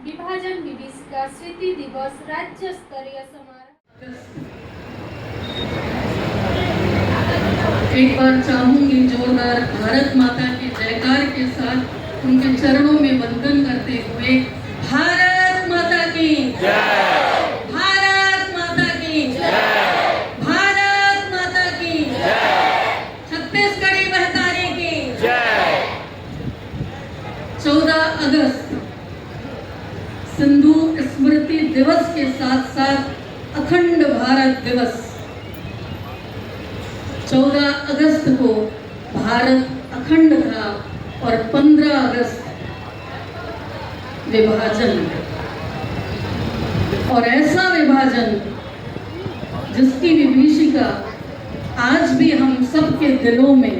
विभाजन विभीषिका स्मृति दिवस राज्य स्तरीय समारोह। एक बार चाहूंगी जोरदार भारत माता की जयकार के साथ उनके चरणों में वंदन करते हुए, भारत माता की जय, भारत माता की जय, भारत माता की जय, छत्तीसगढ़ी बहतारी की जय। 14 अगस्त सिंधु स्मृति दिवस के साथ साथ अखंड भारत दिवस। 14 अगस्त को भारत अखंड था और 15 अगस्त विभाजन, और ऐसा विभाजन जिसकी विभीषिका आज भी हम सबके दिलों में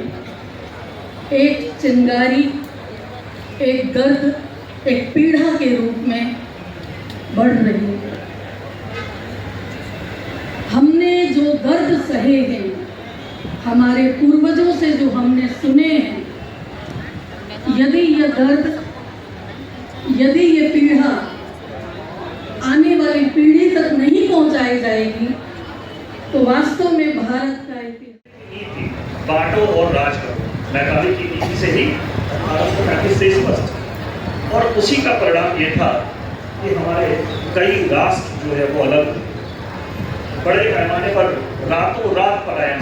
एक चिंगारी, एक दर्द, एक पीड़ा के रूप में बढ़ रही है। हमने जो दर्द सहे हैं, हमारे पूर्वजों से जो हमने सुने हैं, यदि यह दर्द, यदि ये पीड़ा आने वाली पीढ़ी तक नहीं पहुंचाई जाएगी तो वास्तव में भारत का इतिहास बांटो और राज करो मैकाले की नीति से ही 1835 से स्पष्ट, और उसी का परिणाम ये था कि हमारे कई राष्ट्र जो है वो अलग बड़े पैमाने पर रातों रात पलायन।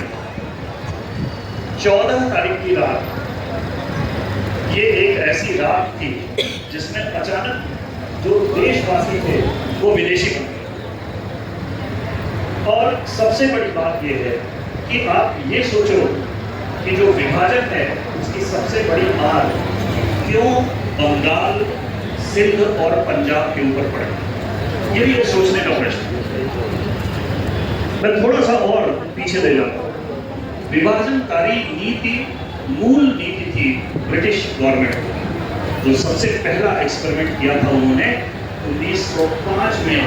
14 तारीख की रात ये एक ऐसी रात थी जिसमें अचानक जो देशवासी थे वो विदेशी बन गए। और सबसे बड़ी बात ये है कि आप ये सोचो कि जो विभाजन है उसकी सबसे बड़ी मार क्यों बंगाल, सिंध और पंजाब के ऊपर पड़े, ये भी एक सोचने का प्रश्न। मैं थोड़ा सा और पीछे ले जाता हूँ। विभाजनकारी नीति मूल नीति थी ब्रिटिश गवर्नमेंट, जो सबसे पहला एक्सपेरिमेंट किया था उन्होंने 1905 में।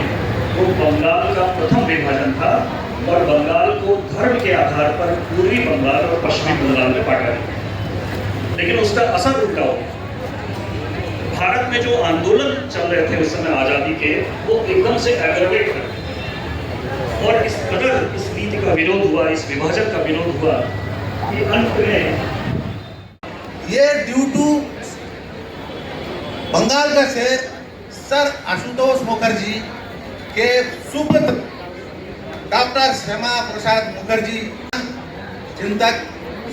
वो बंगाल का प्रथम विभाजन था और बंगाल को धर्म के आधार पर पूर्वी बंगाल और पश्चिमी बंगाल में बांटा गया। लेकिन उसका असर उल्टा हो गया। भारत में जो आंदोलन चल रहे थे उस समय आजादी के, वो एकदम से एग्रवेट कर, और इस कदर इस नीति का विरोध हुआ, इस विभाजन का विरोध हुआ कि अंत में ये ड्यू टू बंगाल का शेर सर आशुतोष मुखर्जी के सुपुत्र डॉक्टर श्यामा प्रसाद मुखर्जी, चिंतक,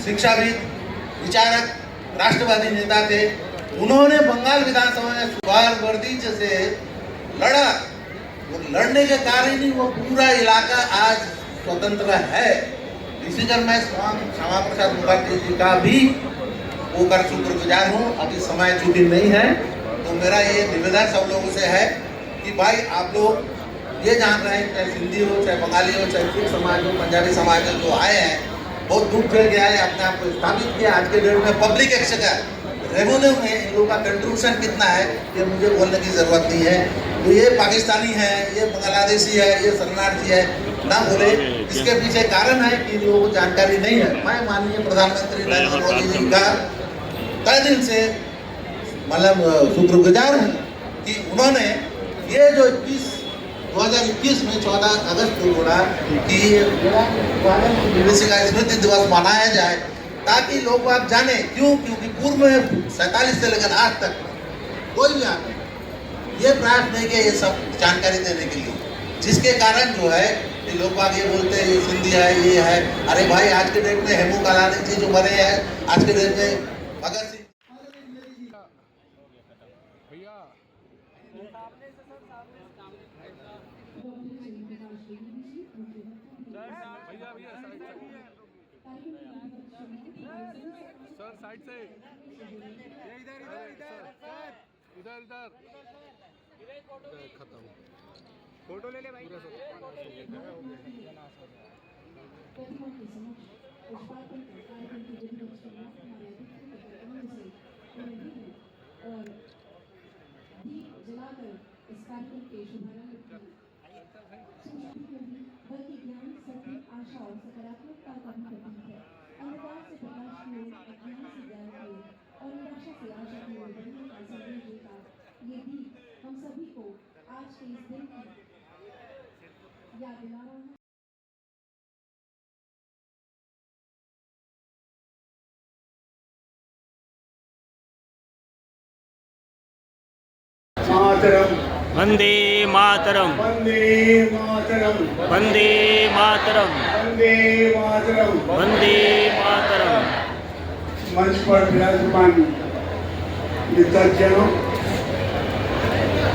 शिक्षाविद, विचारक, राष्ट्रवादी नेता थे। उन्होंने बंगाल विधानसभा में सुभाष वर्दी से लड़ा। वो लड़ने के कारण ही वो पूरा इलाका आज स्वतंत्र है। इसी कारण मैं श्यामा प्रसाद मुखर्जी जी का भी होकर शुक्रगुजार हूँ। अभी समय चूंकि नहीं है तो मेरा ये निवेदन सब लोगों से है कि भाई आप लोग ये जान रहे हैं, चाहे सिंधी हो, चाहे बंगाली हो, चाहे सिख समाज हो, पंजाबी समाज हो, जो आए हैं बहुत दुख झेल के आए, अपने आप को स्थापित किया। आज के डेट में पब्लिक एक्शन का रेवेन्यू में इन लोगों का कंट्रीब्यूशन कितना है ये मुझे बोलने की जरूरत नहीं है। तो ये पाकिस्तानी है, ये बांग्लादेशी है, ये शरणार्थी है ना बोले, इसके पीछे कारण है कि लोगों को जानकारी नहीं है। मैं माननीय प्रधानमंत्री नरेंद्र मोदी जी का कई दिन से मतलब शुक्रगुजार हूँ कि उन्होंने ये जो 2021 में 14 अगस्त को बोला कि विभीषिका स्मृति दिवस मनाया जाए, ताकि लोग बात जाने। क्यों? क्योंकि पूर्व में 47 से लेकर आज तक कोई भी आदमी ये प्रयास नहीं किया ये सब जानकारी देने के लिए, जिसके कारण जो है ये लोग बात ये बोलते हैं ये सिंधी है, ये है। अरे भाई आज के डेट में हेमू कालानी जी जो बने हैं, आज के डेट में भगत सिंह सर साइड से इधर खत्म। फोटो ले ले भाई। इस कार्यक्रम के शुभारंभ बल्कि ज्ञान, सत्य, आशा और सकारात्मकता का भी प्रतीक है। अंधकार से प्रकाश की ओर, अज्ञान से ज्ञान की ओर और निराशा से आशा की ओर बढ़ने का संदेश देता ये दीप हम सभी को इस दिन की याद दिला रहा हूँ। मातरम वंदे मातरम वंदे मातरम वंदे मातरम वंदे मातरम वंदे मातरम। मंच पर विराजमान विद्यार्थियों,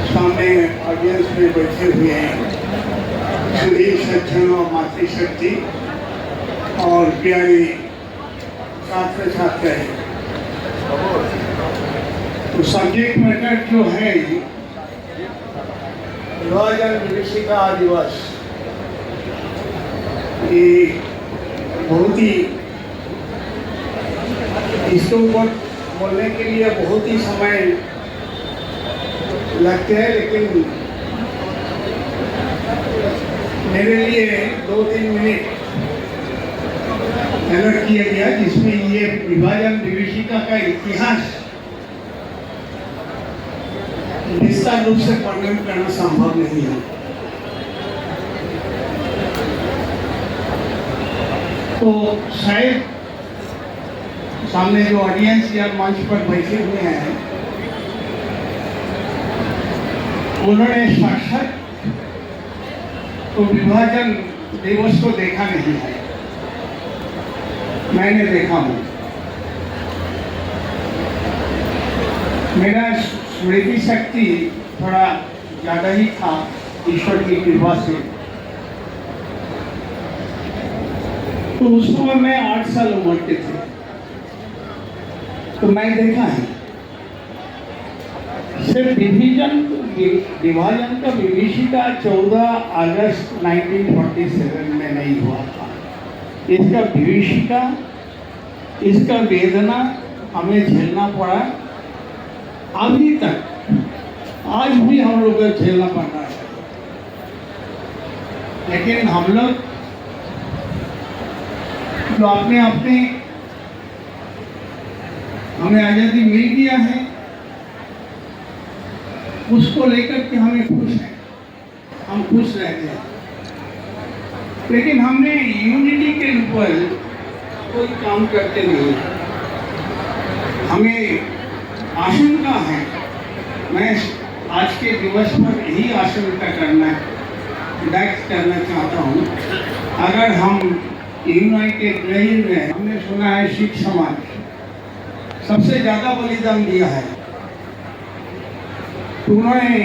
सामने ऑडियंस में बैठे हुए हैं श्री सज्जन और मातृशक्ति और प्यारी छात्र छात्राएं। तो सब्जेक्ट मैटर जो है विभाजन विभीषिका दिवस, ये बहुत ही, इसके ऊपर बोलने के लिए बहुत ही समय लगते हैं, लेकिन मेरे लिए 2-3 मिनट अलग किया गया, जिसमें ये विभाजन विभीषिका का इतिहास विस्तार रूप से वर्णन करना संभव नहीं है। तो शायद सामने जो ऑडियंस या मंच पर बैठे हुए हैं, उन्होंने साक्षात तो विभाजन दिवस को देखा नहीं है, मैंने देखा हूँ। मेरा स्मृति शक्ति थोड़ा ज़्यादा ही था ईश्वर की कृपा से। तो उस समय मैं 8 साल उम्र के थे, तो मैं देखा है सिर्फ विभाजन का विभीषिका 14 अगस्त 1947 में नहीं हुआ था। इसका विभीषिका, इसका वेदना हमें झेलना पड़ा, अभी तक आज भी हम लोग को झेलना पड़ रहा है। लेकिन हम लोग जो अपने अपने हमें आज़ादी मिल गया है, उसको लेकर के हमें खुश हैं, हम खुश रहते हैं। लेकिन हमने यूनिटी के ऊपर कोई काम करते नहीं। हमें आशंका है, मैं आज के दिवस पर यही आशंका व्यक्त करना चाहता हूँ, अगर हम यूनाइटेड नहीं रहे। हमने सुना है सिख समाज सबसे ज़्यादा बलिदान दिया है, तो उन्होंने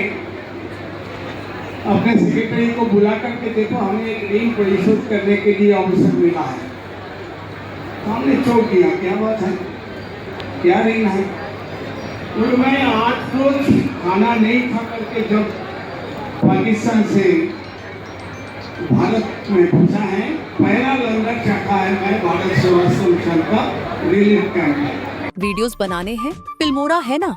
अपने सेक्रेटरी को बुला करके देखो हमें एक ऋण परिशोध करने के लिए अवसर मिला है। हमने छोड़ दिया, क्या बात है, क्या ऋण है। और मैं 8 रोज खाना नहीं खा करके जब पाकिस्तान से भारत में घुसा है, पहला लंगर चखा है मैं भारत सेवा संगठन का रिलीफ कैंप में। वीडियोस बनाने हैं, फिल्मोरा है ना।